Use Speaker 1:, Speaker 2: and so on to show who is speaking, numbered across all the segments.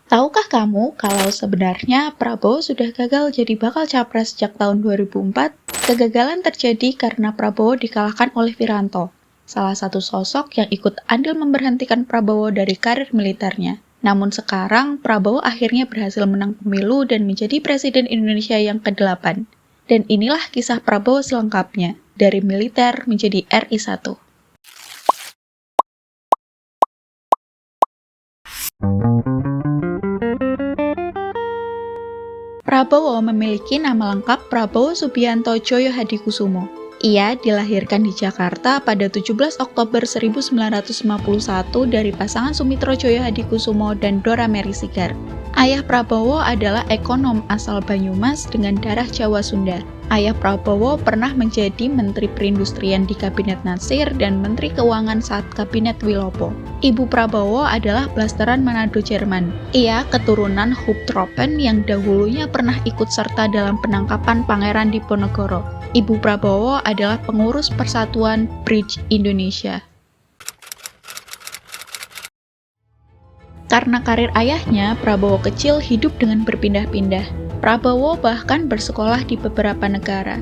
Speaker 1: Tahukah kamu kalau sebenarnya Prabowo sudah gagal jadi bakal capres sejak tahun 2004? Kegagalan terjadi karena Prabowo dikalahkan oleh Wiranto, salah satu sosok yang ikut andil memberhentikan Prabowo dari karir militernya. Namun sekarang, Prabowo akhirnya berhasil menang pemilu dan menjadi Presiden Indonesia yang ke-8. Dan inilah kisah Prabowo selengkapnya, dari militer menjadi RI 1. Prabowo memiliki nama lengkap Prabowo Subianto Djoyo Hadikusumo. Ia dilahirkan di Jakarta pada 17 Oktober 1951 dari pasangan Sumitro Djoyo Hadikusumo dan Dora Mary Sigar. Ayah Prabowo adalah ekonom asal Banyumas dengan darah Jawa Sunda. Ayah Prabowo pernah menjadi Menteri Perindustrian di Kabinet Natsir dan Menteri Keuangan saat Kabinet Wilopo. Ibu Prabowo adalah blasteran Manado Jerman. Ia keturunan Huptropen yang dahulunya pernah ikut serta dalam penangkapan Pangeran Diponegoro. Ibu Prabowo adalah pengurus Persatuan Bridge Indonesia. Karena karir ayahnya, Prabowo kecil hidup dengan berpindah-pindah. Prabowo bahkan bersekolah di beberapa negara.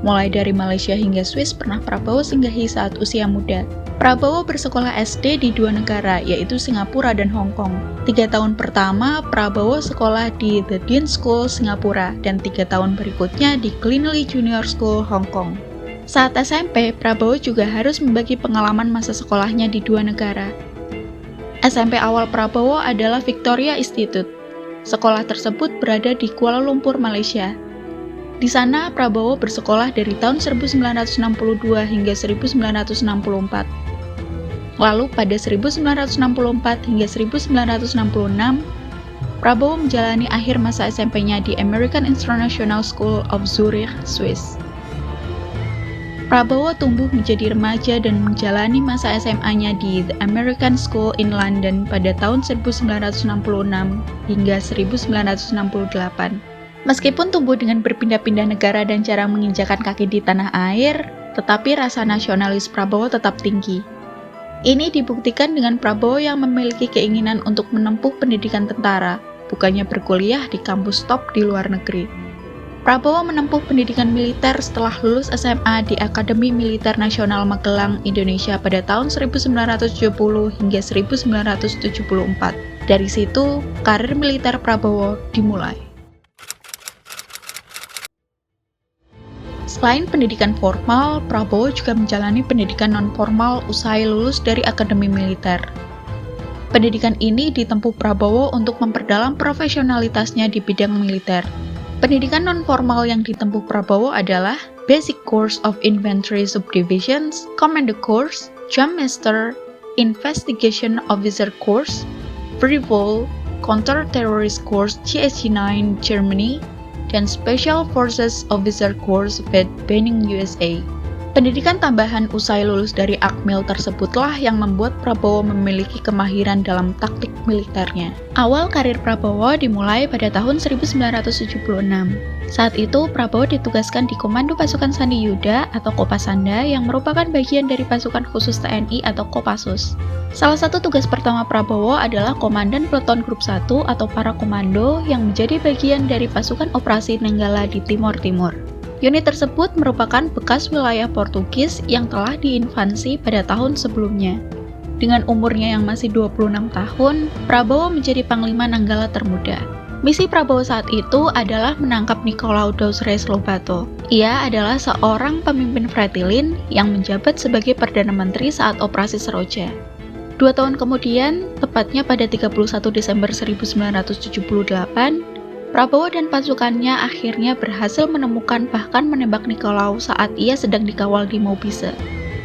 Speaker 1: Mulai dari Malaysia hingga Swiss pernah Prabowo singgahi saat usia muda. Prabowo bersekolah SD di dua negara, yaitu Singapura dan Hong Kong. 3 tahun pertama, Prabowo sekolah di The Dean School, Singapura, dan 3 tahun berikutnya di Clinley Junior School, Hong Kong. Saat SMP, Prabowo juga harus membagi pengalaman masa sekolahnya di dua negara. SMP awal Prabowo adalah Victoria Institute. Sekolah tersebut berada di Kuala Lumpur, Malaysia. Di sana, Prabowo bersekolah dari tahun 1962 hingga 1964. Lalu pada 1964 hingga 1966, Prabowo menjalani akhir masa SMP-nya di American International School of Zurich, Swiss. Prabowo tumbuh menjadi remaja dan menjalani masa SMA-nya di The American School in London pada tahun 1966 hingga 1968. Meskipun tumbuh dengan berpindah-pindah negara dan jarang menginjakan kaki di tanah air, tetapi rasa nasionalis Prabowo tetap tinggi. Ini dibuktikan dengan Prabowo yang memiliki keinginan untuk menempuh pendidikan tentara, bukannya berkuliah di kampus top di luar negeri. Prabowo menempuh pendidikan militer setelah lulus SMA di Akademi Militer Nasional Magelang, Indonesia pada tahun 1970 hingga 1974. Dari situ, karir militer Prabowo dimulai. Selain pendidikan formal, Prabowo juga menjalani pendidikan non-formal usai lulus dari Akademi Militer. Pendidikan ini ditempuh Prabowo untuk memperdalam profesionalitasnya di bidang militer. Pendidikan non-formal yang ditempuh Prabowo adalah Basic Course of Infantry Subdivisions, Commando Course, Jump Master, Investigation Officer Course, Free Vol, Counter-Terrorist Course GSG-9 Germany, dan Special Forces Officer Course Vet Benning USA. Pendidikan tambahan usai lulus dari Akmil tersebutlah yang membuat Prabowo memiliki kemahiran dalam taktik militernya. Awal karir Prabowo dimulai pada tahun 1976. Saat itu, Prabowo ditugaskan di Komando Pasukan Sandi Yuda atau Kopasanda yang merupakan bagian dari pasukan khusus TNI atau Kopassus. Salah satu tugas pertama Prabowo adalah Komandan Peleton Grup 1 atau para komando yang menjadi bagian dari pasukan operasi Nenggala di Timor Timur. Unit tersebut merupakan bekas wilayah Portugis yang telah diinvasi pada tahun sebelumnya. Dengan umurnya yang masih 26 tahun, Prabowo menjadi Panglima Nanggala termuda. Misi Prabowo saat itu adalah menangkap Nicolau dos Reis Lobato. Ia adalah seorang pemimpin Fretilin yang menjabat sebagai Perdana Menteri saat Operasi Seroja. 2 tahun kemudian, tepatnya pada 31 Desember 1978, Prabowo dan pasukannya akhirnya berhasil menemukan bahkan menembak Nicolau saat ia sedang dikawal di Maubisse,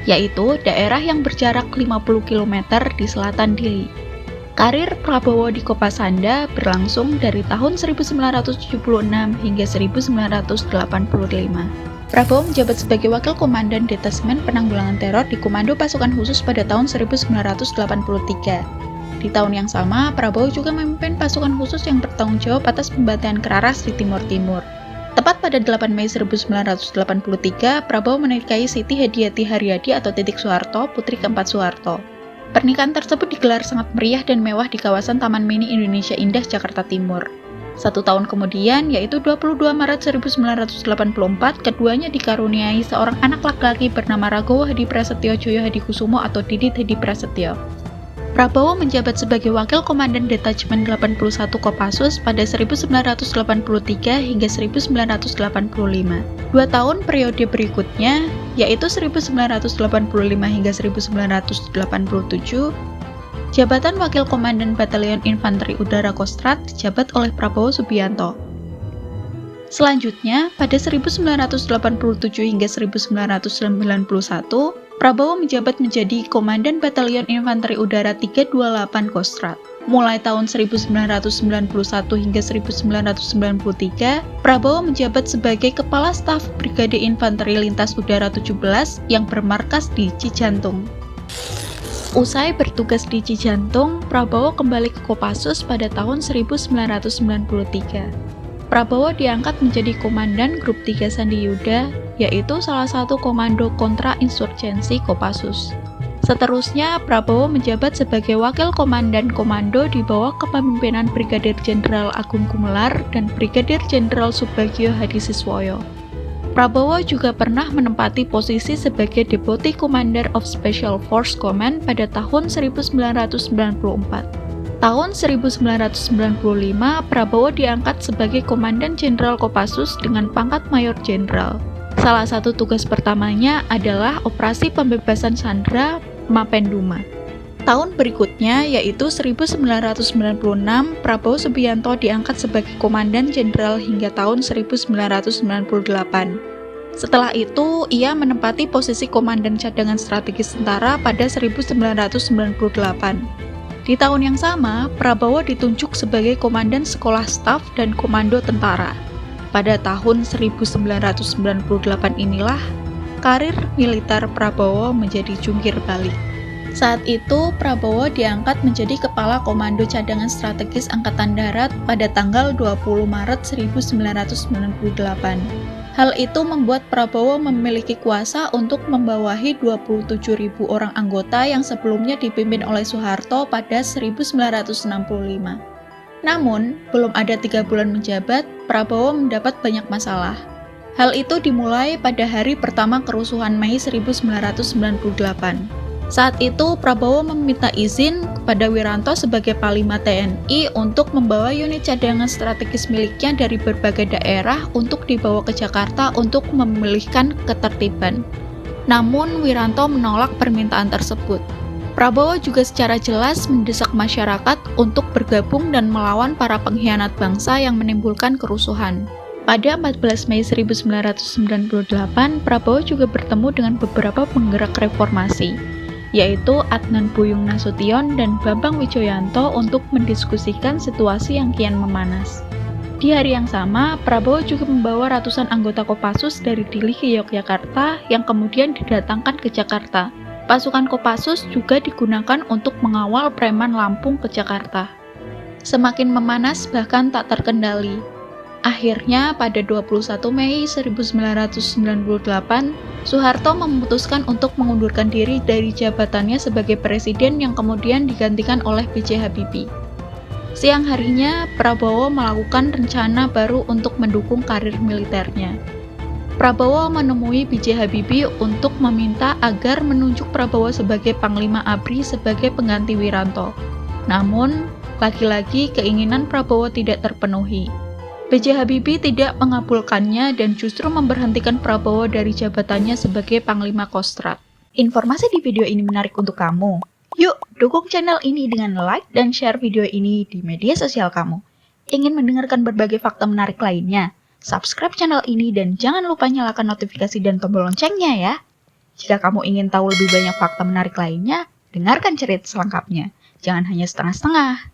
Speaker 1: yaitu daerah yang berjarak 50 km di selatan Dili. Karir Prabowo di Kopasanda berlangsung dari tahun 1976 hingga 1985. Prabowo menjabat sebagai Wakil Komandan Detasmen Penanggulangan Teror di Komando Pasukan Khusus pada tahun 1983. Di tahun yang sama, Prabowo juga memimpin pasukan khusus yang bertanggung jawab atas pembantaian Keraras di Timor Timur. Tepat pada 8 Mei 1983, Prabowo menikahi Siti Hediati Haryadi atau Titik Soeharto, putri keempat Soeharto. Pernikahan tersebut digelar sangat meriah dan mewah di kawasan Taman Mini Indonesia Indah, Jakarta Timur. 1 tahun kemudian, yaitu 22 Maret 1984, keduanya dikaruniai seorang anak laki-laki bernama Ragowo Hadi Prasetyo Joyo Hadikusumo atau Didit Hadi Prasetyo. Prabowo menjabat sebagai Wakil Komandan Detasemen 81 Kopassus pada 1983 hingga 1985. 2 tahun periode berikutnya, yaitu 1985 hingga 1987, jabatan Wakil Komandan Batalion Infanteri Udara Kostrad dijabat oleh Prabowo Subianto. Selanjutnya, pada 1987 hingga 1991, Prabowo menjabat menjadi Komandan Batalion Infanteri Udara 328 Kostrad. Mulai tahun 1991 hingga 1993, Prabowo menjabat sebagai Kepala Staf Brigade Infanteri Lintas Udara 17 yang bermarkas di Cijantung. Usai bertugas di Cijantung, Prabowo kembali ke Kopassus pada tahun 1993. Prabowo diangkat menjadi Komandan Grup 3 Sandi Yuda, yaitu salah satu komando kontra-insurgensi Kopassus. Seterusnya, Prabowo menjabat sebagai Wakil Komandan Komando di bawah kepemimpinan Brigadir Jenderal Agung Gumelar dan Brigadir Jenderal Subagio Hadisiswoyo. Prabowo juga pernah menempati posisi sebagai Deputy Commander of Special Force Command pada tahun 1994. Tahun 1995, Prabowo diangkat sebagai Komandan Jenderal Kopassus dengan pangkat Mayor Jenderal. Salah satu tugas pertamanya adalah operasi pembebasan sandera Mapenduma. Tahun berikutnya, yaitu 1996, Prabowo Subianto diangkat sebagai Komandan Jenderal hingga tahun 1998. Setelah itu, ia menempati posisi Komandan Cadangan Strategis Tentara pada 1998. Di tahun yang sama, Prabowo ditunjuk sebagai Komandan Sekolah Staf dan Komando Tentara. Pada tahun 1998 inilah, karir militer Prabowo menjadi jungkir balik. Saat itu, Prabowo diangkat menjadi Kepala Komando Cadangan Strategis Angkatan Darat pada tanggal 20 Maret 1998. Hal itu membuat Prabowo memiliki kuasa untuk membawahi 27.000 orang anggota yang sebelumnya dipimpin oleh Soeharto pada 1965. Namun, belum ada 3 bulan menjabat, Prabowo mendapat banyak masalah. Hal itu dimulai pada hari pertama kerusuhan Mei 1998. Saat itu, Prabowo meminta izin kepada Wiranto sebagai Panglima TNI untuk membawa unit cadangan strategis miliknya dari berbagai daerah untuk dibawa ke Jakarta untuk memulihkan ketertiban. Namun, Wiranto menolak permintaan tersebut. Prabowo juga secara jelas mendesak masyarakat untuk bergabung dan melawan para pengkhianat bangsa yang menimbulkan kerusuhan. Pada 14 Mei 1998, Prabowo juga bertemu dengan beberapa penggerak reformasi, yaitu Adnan Buyung Nasution dan Bambang Wijoyanto untuk mendiskusikan situasi yang kian memanas. Di hari yang sama, Prabowo juga membawa ratusan anggota Kopassus dari Dili ke Yogyakarta yang kemudian didatangkan ke Jakarta. Pasukan Kopassus juga digunakan untuk mengawal preman Lampung ke Jakarta. Semakin memanas bahkan tak terkendali. Akhirnya, pada 21 Mei 1998, Soeharto memutuskan untuk mengundurkan diri dari jabatannya sebagai presiden yang kemudian digantikan oleh B.J. Habibie. Siang harinya, Prabowo melakukan rencana baru untuk mendukung karir militernya. Prabowo menemui B.J. Habibie untuk meminta agar menunjuk Prabowo sebagai Panglima ABRI sebagai pengganti Wiranto. Namun, lagi-lagi keinginan Prabowo tidak terpenuhi. B.J. Habibie tidak mengabulkannya dan justru memberhentikan Prabowo dari jabatannya sebagai Panglima Kostrad. Informasi di video ini menarik untuk kamu. Yuk, dukung channel ini dengan like dan share video ini di media sosial kamu. Ingin mendengarkan berbagai fakta menarik lainnya? Subscribe channel ini dan jangan lupa nyalakan notifikasi dan tombol loncengnya ya. Jika kamu ingin tahu lebih banyak fakta menarik lainnya, dengarkan cerita selengkapnya. Jangan hanya setengah-setengah.